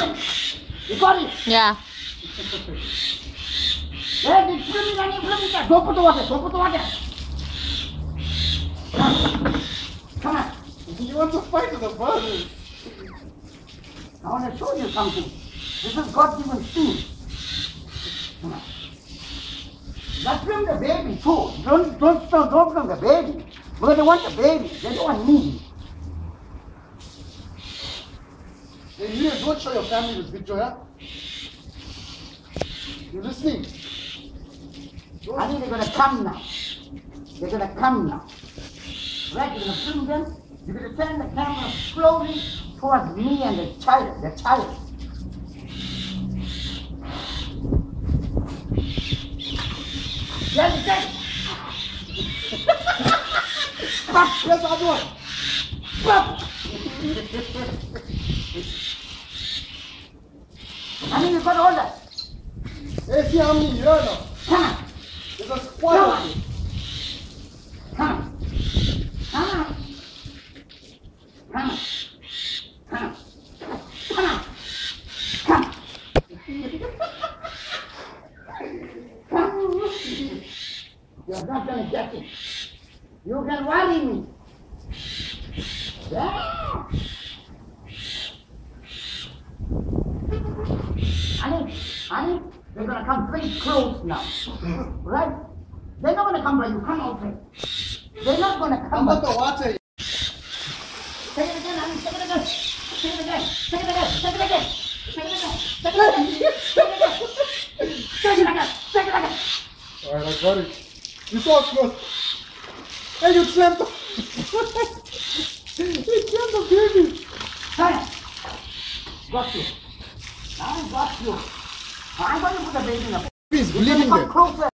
got it. You got it. Yeah. Yeah, it's swimming and you're swimming. Don't put the water. Don't put the water. Come on. You want to fight with the bird? I want to show you something. This is God-given thing. Come on. Let's bring the baby too. Don't bring the baby. Because they want the baby. They don't want me. Hey, you don't show your family this picture, yeah? You listening? I think they're going to come now. They're going to come now. Right, you're going to bring them. You're going to turn the camera slowly towards me and the child. The child. Yeah, the child. Stop. Yes, I'm doing. Stop. I mean, you got all that. Hey, see how many here now? Come on. There's a squad of you. Come on. Come on. Come on. Come on. Come on. Come. Come. You're not gonna get it. You can worry me. Yeah. Honey, they're gonna come pretty close now. Right? They're not gonna come by you. Come outside. They're not gonna come. I'm not the water. Take it again, honey. Take it again. Take it again. Take it again. Take it again. Take it again. Take it again. Take it again. Take it again. Alright, I got it. You saw it close. Hey, you slammed the... you slammed the baby. Hey, got you. I got you. I'm going to put the baby in the... He's bleeding Come there. closer.